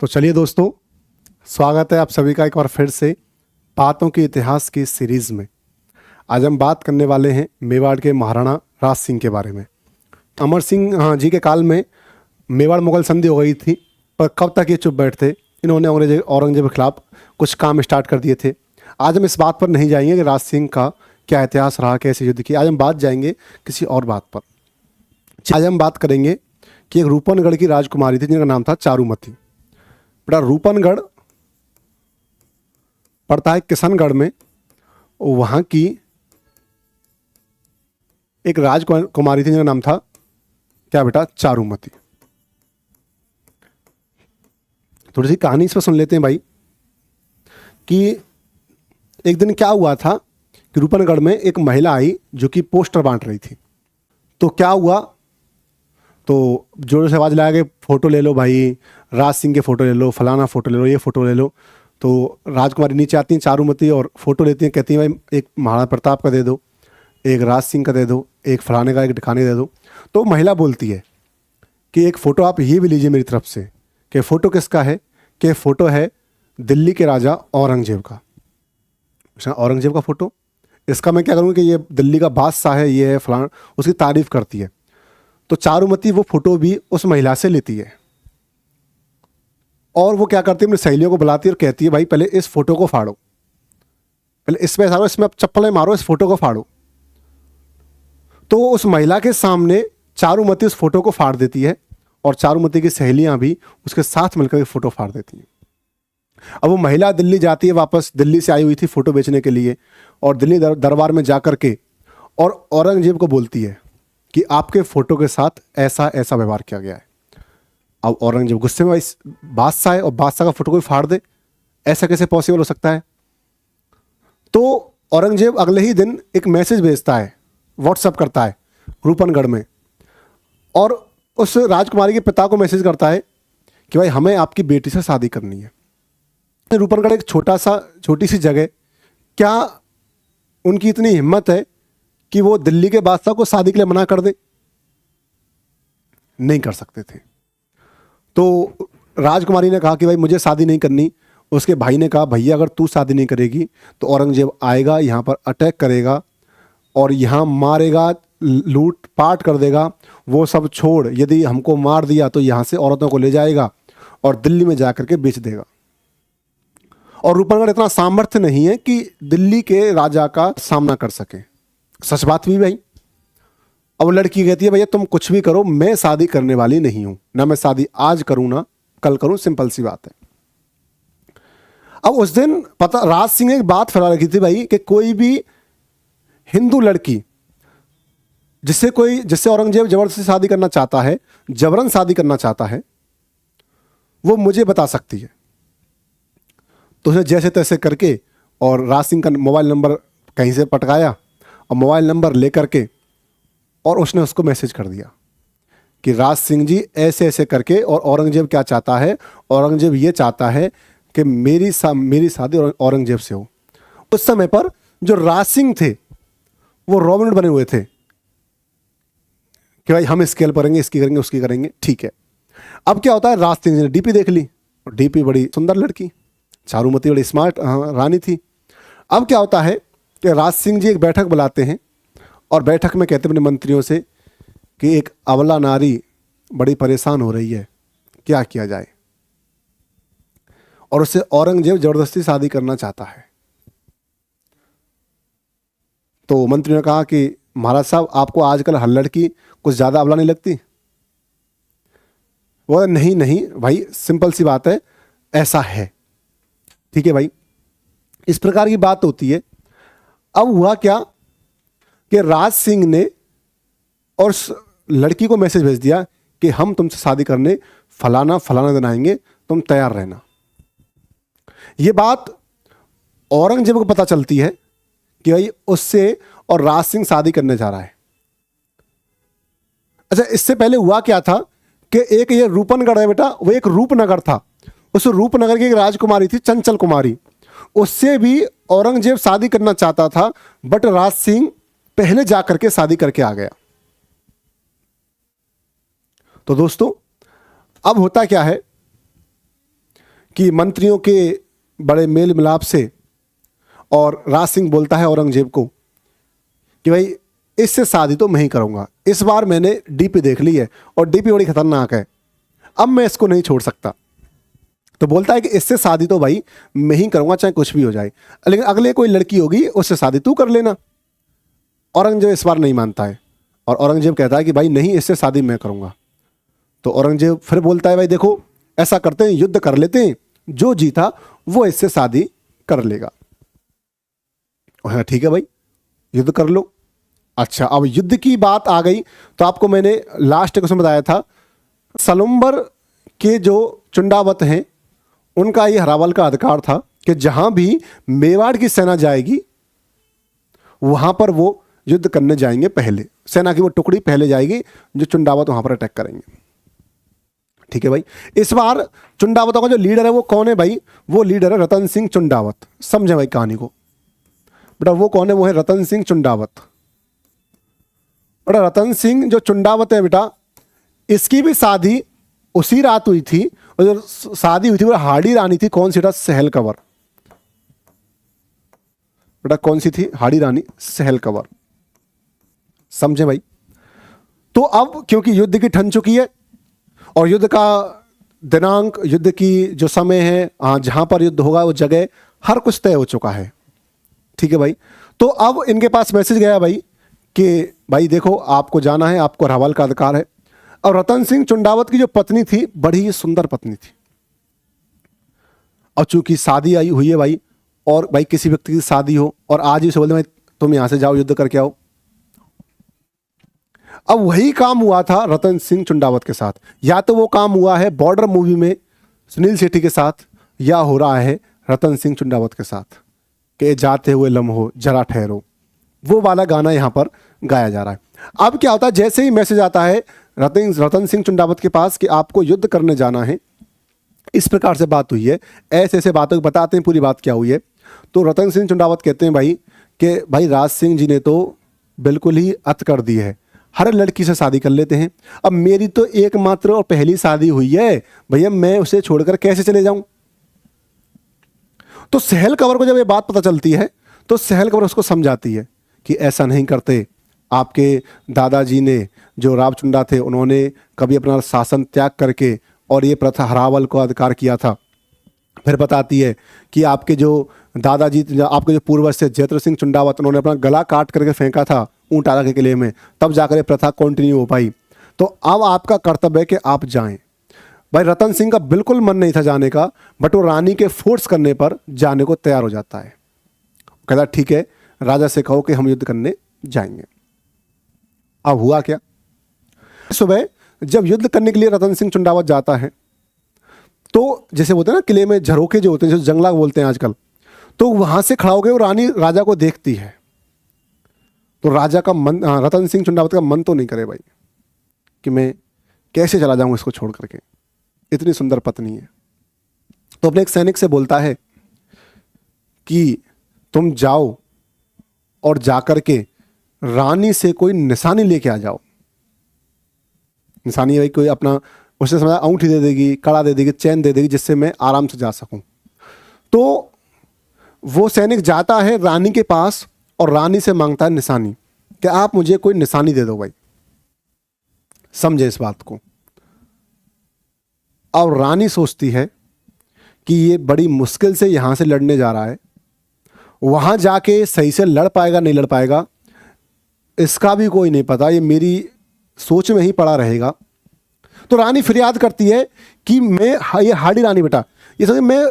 तो चलिए दोस्तों, स्वागत है आप सभी का एक बार फिर से बातों के इतिहास की सीरीज में। आज हम बात करने वाले हैं मेवाड़ के महाराणा राज सिंह के बारे में। अमर सिंह जी के काल में मेवाड़ मुगल संधि हो गई थी, पर कब तक ये चुप बैठते। इन्होंने औरंगजेब के खिलाफ कुछ काम स्टार्ट कर दिए थे। आज हम इस बात पर नहीं जाएंगे कि राज सिंह का क्या इतिहास रहा, कैसे युद्ध किया। आज हम बात जाएंगे किसी और बात पर। आज हम बात करेंगे कि एक रूपनगढ़ की राजकुमारी थी जिनका नाम था चारुमती। बेटा, रूपनगढ़ पड़ता है किशनगढ़ में। वहाँ की एक राजकुमारी थी जिनका नाम था क्या बेटा, चारुमती। थोड़ी सी कहानी इस पर सुन लेते हैं भाई कि एक दिन क्या हुआ था कि रूपनगढ़ में एक महिला आई जो कि पोस्टर बांट रही थी। तो क्या हुआ, तो जोर से आवाज़ लगा के फ़ोटो ले लो भाई, राज सिंह के फ़ोटो ले लो, फलाना फ़ोटो ले लो, ये फ़ोटो ले लो। तो राजकुमारी नीचे आती हैं चारुमती और फ़ोटो लेती हैं, कहती हैं भाई एक महाराणा प्रताप का दे दो, एक राज सिंह का दे दो, एक फलाने का, एक ढिकाने दे दो। तो महिला बोलती है कि एक फ़ोटो आप ये भी लीजिए मेरी तरफ से। कि फ़ोटो किसका है? कि फ़ोटो है दिल्ली के राजा औरंगजेब का। अच्छा, औरंगजेब का फ़ोटो, इसका मैं क्या करूँगा कि ये दिल्ली का बादशाह है, ये है फलाना, उसकी तारीफ़ करती है। तो चारुमती वो फोटो भी उस महिला से लेती है और वो क्या करती है, अपनी सहेलियों को बुलाती है और कहती है भाई पहले इस फोटो को फाड़ो, पहले इसमें सारो, इसमें आप चप्पलें मारो, इस फोटो को फाड़ो। तो उस महिला के सामने चारुमती उस फोटो को फाड़ देती है और चारुमती की सहेलियां भी उसके साथ मिलकर फोटो फाड़ देती हैं। अब वो महिला दिल्ली जाती है, वापस दिल्ली से आई हुई थी फोटो बेचने के लिए, और दिल्ली दरबार में जा करके और औरंगजेब को बोलती है कि आपके फोटो के साथ ऐसा ऐसा व्यवहार किया गया है। अब औरंगजेब गुस्से में, इस बादशाह है और बादशाह का फोटो कोई फाड़ दे, ऐसा कैसे पॉसिबल हो सकता है। तो औरंगजेब अगले ही दिन एक मैसेज भेजता है, व्हाट्सअप करता है रूपनगढ़ में, और उस राजकुमारी के पिता को मैसेज करता है कि भाई हमें आपकी बेटी से शादी करनी है। रूपनगढ़ एक छोटी सी जगह, क्या उनकी इतनी हिम्मत है कि वो दिल्ली के बादशाह को शादी के लिए मना कर दे? नहीं कर सकते थे। तो राजकुमारी ने कहा कि भाई मुझे शादी नहीं करनी। उसके भाई ने कहा भैया अगर तू शादी नहीं करेगी तो औरंगजेब आएगा, यहाँ पर अटैक करेगा और यहाँ मारेगा, लूट पाट कर देगा। वो सब छोड़, यदि हमको मार दिया तो यहाँ से औरतों को ले जाएगा और दिल्ली में जा करके बेच देगा। और रूपनगढ़ इतना सामर्थ्य नहीं है कि दिल्ली के राजा का सामना कर सके। सच बात भी भाई। अब लड़की कहती है भैया तुम कुछ भी करो, मैं शादी करने वाली नहीं हूं, ना मैं शादी आज करूं ना कल करूं, सिंपल सी बात है। अब उस दिन पता, राज सिंह ने एक बात फैला रखी थी भाई कि कोई भी हिंदू लड़की जिससे औरंगजेब जबरदस्ती शादी करना चाहता है, जबरन शादी करना चाहता है, वो मुझे बता सकती है। तो उसने जैसे तैसे करके और राज सिंह का मोबाइल नंबर कहीं से पटकाया और मोबाइल नंबर लेकर के और उसने उसको मैसेज कर दिया कि राज सिंह जी ऐसे ऐसे करके, और औरंगजेब क्या चाहता है, औरंगजेब ये चाहता है कि मेरी शादी औरंगजेब से हो। उस समय पर जो राज सिंह थे वो रॉबिन हुड बने हुए थे कि भाई हम इसकी हेल्प करेंगे, इसकी करेंगे, उसकी करेंगे, ठीक है। अब क्या होता है, राज सिंह ने डीपी देख ली और डीपी बड़ी सुंदर लड़की, चारुमती बड़ी स्मार्ट रानी थी। अब क्या होता है कि राज सिंह जी एक बैठक बुलाते हैं और बैठक में कहते हैं अपने मंत्रियों से कि एक अबला नारी बड़ी परेशान हो रही है, क्या किया जाए। और उससे औरंगजेब जबरदस्ती शादी करना चाहता है। तो मंत्री ने कहा कि महाराज साहब आपको आजकल हर लड़की कुछ ज़्यादा अबला नहीं लगती? वो नहीं नहीं भाई, सिंपल सी बात है, ऐसा है। ठीक है भाई, इस प्रकार की बात होती है। अब हुआ क्या कि राज सिंह ने और लड़की को मैसेज भेज दिया कि हम तुमसे शादी करने फलाना फलाना दिन आएंगे, तुम तैयार रहना। ये बात औरंगजेब को पता चलती है कि भाई उससे और राज सिंह शादी करने जा रहा है। अच्छा, इससे पहले हुआ क्या था कि एक ये रूपनगढ़ है बेटा, वो एक रूपनगर था। उस रूपनगर की एक राजकुमारी थी चंचल कुमारी, उससे भी औरंगजेब शादी करना चाहता था, बट राज सिंह पहले जाकर के शादी करके आ गया। तो दोस्तों अब होता क्या है कि मंत्रियों के बड़े मेल मिलाप से, और राज सिंह बोलता है औरंगजेब को कि भाई इससे शादी तो मैं ही करूँगा, इस बार मैंने डीपी देख ली है और डीपी बड़ी खतरनाक है, अब मैं इसको नहीं छोड़ सकता। तो बोलता है कि इससे शादी तो भाई मैं ही करूँगा चाहे कुछ भी हो जाए, लेकिन अगले कोई लड़की होगी उससे शादी तू कर लेना। औरंगजेब इस बार नहीं मानता है और औरंगजेब कहता है कि भाई नहीं, इससे शादी मैं करूँगा। तो औरंगजेब फिर बोलता है भाई देखो ऐसा करते हैं, युद्ध कर लेते हैं, जो जीता वो इससे शादी कर लेगा। हाँ ठीक है भाई, युद्ध कर लो। अच्छा, अब युद्ध की बात आ गई तो आपको मैंने लास्ट क्वेश्चन बताया था, सलुम्बर के जो चुंडावत हैं उनका ये हरावल का अधिकार था कि जहां भी मेवाड़ की सेना जाएगी वहां पर वो युद्ध करने जाएंगे, पहले सेना की वो टुकड़ी पहले जाएगी जो चुंडावत वहां पर अटैक करेंगे। ठीक है भाई, इस बार चुंडावतों का जो लीडर है वो कौन है भाई? वो लीडर है रतन सिंह चुंडावत। समझे भाई कहानी को बेटा, वो कौन है? वो है रतन सिंह चुंडावत। बेटा रतन सिंह जो चुंडावत है बेटा, इसकी भी शादी उसी रात हुई थी, और जो शादी हुई थी वो हाड़ी रानी थी। कौन सी बेटा? सहल कंवर। बेटा कौन सी थी? हाड़ी रानी सहल कंवर। समझे भाई? तो अब क्योंकि युद्ध की ठन चुकी है और युद्ध का दिनांक, युद्ध की जो समय है, जहां पर युद्ध होगा वो जगह, हर कुछ तय हो चुका है। ठीक है भाई, तो अब इनके पास मैसेज गया भाई कि भाई देखो आपको जाना है, आपको हरावल का अधिकार है। और रतन सिंह चुंडावत की जो पत्नी थी बड़ी ही सुंदर पत्नी थी, और चूंकि शादी आई हुई है भाई, और भाई किसी व्यक्ति की शादी हो और आज ही उसे बोलते भाई तुम यहां से जाओ, युद्ध करके आओ। अब वही काम हुआ था रतन सिंह चुंडावत के साथ, या तो वो काम हुआ है बॉर्डर मूवी में सुनील शेट्टी के साथ, या हो रहा है रतन सिंह चुंडावत के साथ कि जाते हुए लम्हो जरा ठहरो, वो वाला गाना यहाँ पर गाया जा रहा है। अब क्या होता है, जैसे ही मैसेज आता है रतन सिंह चुंडावत के पास कि आपको युद्ध करने जाना है, इस प्रकार से बात हुई है, ऐसे ऐसे बातों को बताते हैं पूरी बात क्या हुई है। तो रतन सिंह चुंडावत कहते हैं भाई कि भाई राज सिंह जी ने तो बिल्कुल ही अत कर दी है, हर लड़की से शादी कर लेते हैं। अब मेरी तो एकमात्र और पहली शादी हुई है भैया, मैं उसे छोड़कर कैसे चले जाऊं? तो सहल कंवर को जब ये बात पता चलती है तो सहल कंवर उसको समझाती है कि ऐसा नहीं करते, आपके दादाजी ने जो रावचुंडा थे उन्होंने कभी अपना शासन त्याग करके और ये प्रथा हरावल को अधिकार किया था। फिर बताती है कि आपके जो दादाजी, आपके जो पूर्वज थे जयद्रथ सिंह चुंडावत, उन्होंने अपना गला काट करके फेंका था ऊंटाला के किले में, तब जाकर ये प्रथा कंटिन्यू हो पाई। तो अब आपका कर्तव्य है कि आप जाएं। भाई रतन सिंह का बिल्कुल मन नहीं था जाने का, बट वो रानी के फोर्स करने पर जाने को तैयार हो जाता है। कहता ठीक है, राजा से कहो कि हम युद्ध करने जाएंगे। अब हुआ क्या, सुबह जब युद्ध करने के लिए रतन सिंह चुंडावत जाता है तो जैसे बोलते हैं ना किले में झरोखे जो होते हैं, जो जंगला बोलते हैं आजकल, तो वहां से खड़ा हो गए वो रानी राजा को देखती है। तो राजा का मन, रतन सिंह चुंडावत का मन तो नहीं करे भाई कि मैं कैसे चला जाऊं इसको छोड़ करके, इतनी सुंदर पत्नी है। तो अपने एक सैनिक से बोलता है कि तुम जाओ और जाकर के रानी से कोई निशानी लेके आ जाओ। निशानी भाई कोई अपना, उसने समझा अंगूठी दे देगी, कड़ा दे देगी, चैन दे देगी, जिससे मैं आराम से जा सकूं। तो वो सैनिक जाता है रानी के पास और रानी से मांगता है निशानी, कि आप मुझे कोई निशानी दे दो भाई। समझे इस बात को। और रानी सोचती है कि ये बड़ी मुश्किल से यहां से लड़ने जा रहा है, वहां जाके सही से लड़ पाएगा नहीं लड़ पाएगा इसका भी कोई नहीं पता, ये मेरी सोच में ही पड़ा रहेगा। तो रानी फरियाद करती है कि मैं, ये हाड़ी रानी बेटा, ये समझ, मैं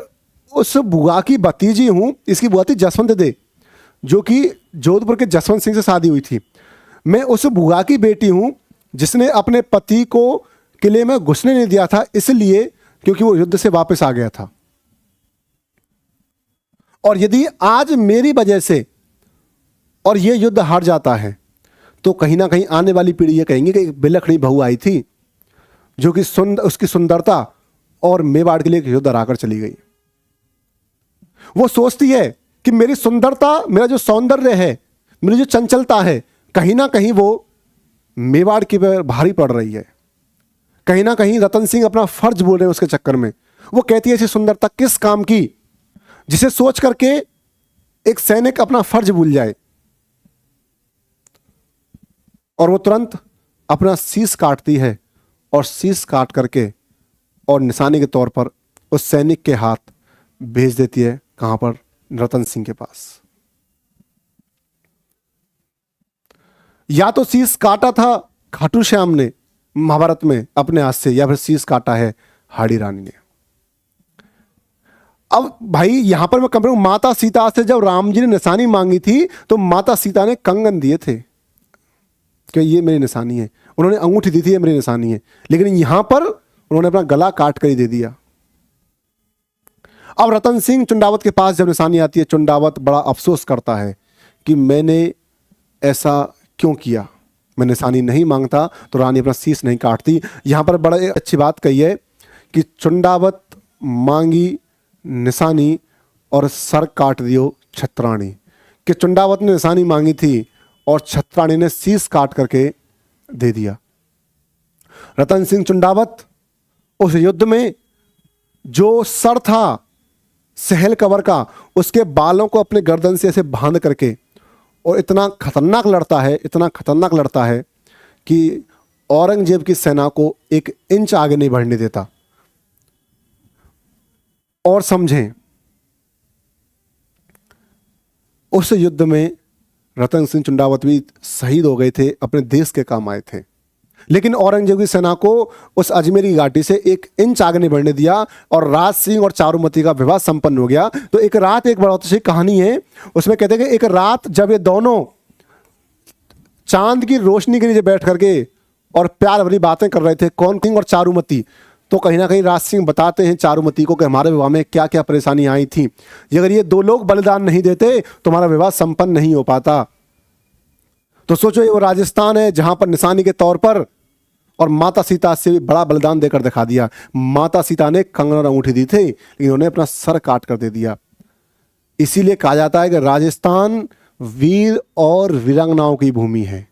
उस बुआ की भतीजी हूं, इसकी बुआ थी जसवंत दे, जो कि जोधपुर के जसवंत सिंह से शादी हुई थी। मैं उस बुआ की बेटी हूं जिसने अपने पति को किले में घुसने नहीं दिया था, इसलिए क्योंकि वो युद्ध से वापस आ गया था। और यदि आज मेरी वजह से और ये युद्ध हार जाता है तो कहीं ना कहीं आने वाली पीढ़ी ये कहेंगे कि एक बिलखड़ी बहू आई थी जो कि उसकी सुंदरता और मेवाड़ के लिए युद्ध हराकर चली गई। वो सोचती है कि मेरी सुंदरता, मेरा जो सौंदर्य है, मेरी जो चंचलता है, कहीं ना कहीं वो मेवाड़ की भारी पड़ रही है। कहीं ना कहीं रतन सिंह अपना फर्ज बोल रहे हैं उसके चक्कर में। वो कहती है ऐसी सुंदरता किस काम की जिसे सोच करके एक सैनिक अपना फर्ज भूल जाए। और वो तुरंत अपना शीश काटती है और शीश काट करके और निशानी के तौर पर उस सैनिक के हाथ भेज देती है। कहां पर? रतन सिंह के पास। या तो शीश काटा था खाटू श्याम ने महाभारत में अपने हाथ से, या फिर शीश काटा है हाड़ी रानी ने। अब भाई यहां पर मैं कंपेयर हूं, माता सीता से जब राम जी ने निशानी मांगी थी तो माता सीता ने कंगन दिए थे कि ये मेरी निशानी है, उन्होंने अंगूठी दी थी ये मेरी निशानी है, लेकिन यहां पर उन्होंने अपना गला काट कर ही दे दिया। अब रतन सिंह चुंडावत के पास जब निशानी आती है, चुंडावत बड़ा अफसोस करता है कि मैंने ऐसा क्यों किया, मैं निशानी नहीं मांगता तो रानी अपना शीश नहीं काटती। यहां पर बड़ा अच्छी बात कही है कि चुंडावत मांगी निशानी और सर काट दियो छत्राणी, कि चुंडावत ने निशानी मांगी थी और छत्राणी ने शीश काट करके दे दिया। रतन सिंह चुंडावत उस युद्ध में जो सर था सहल कवर का, उसके बालों को अपने गर्दन से ऐसे बांध करके, और इतना खतरनाक लड़ता है, इतना खतरनाक लड़ता है कि औरंगजेब की सेना को 1 इंच आगे नहीं बढ़ने देता। और समझें, उस युद्ध में रतन सिंह चुंडावत भी शहीद हो गए थे, अपने देश के काम आए थे, लेकिन औरंगजेब की सेना को उस अजमेरी घाटी से 1 इंच आगे नहीं बढ़ने दिया और राज सिंह और चारुमती का विवाह संपन्न हो गया। तो एक रात, एक बड़ा अच्छी कहानी है, उसमें कहते हैं कि एक रात जब ये दोनों चांद की रोशनी के नीचे बैठ करके और प्यार भरी बातें कर रहे थे, कौन? सिंह और चारुमती। तो कहीं ना कहीं राज सिंह बताते हैं चारुमती को कि हमारे विवाह में क्या क्या परेशानी आई थी, अगर ये 2 लोग बलिदान नहीं देते तो हमारा विवाह संपन्न नहीं हो पाता। तो सोचो, ये वो राजस्थान है जहां पर निशानी के तौर पर और माता सीता से भी बड़ा बलिदान देकर दिखा दिया। माता सीता ने कंगन और अंगूठी दी थी, लेकिन उन्होंने अपना सर काट कर दे दिया। इसीलिए कहा जाता है कि राजस्थान वीर और वीरांगनाओं की भूमि है।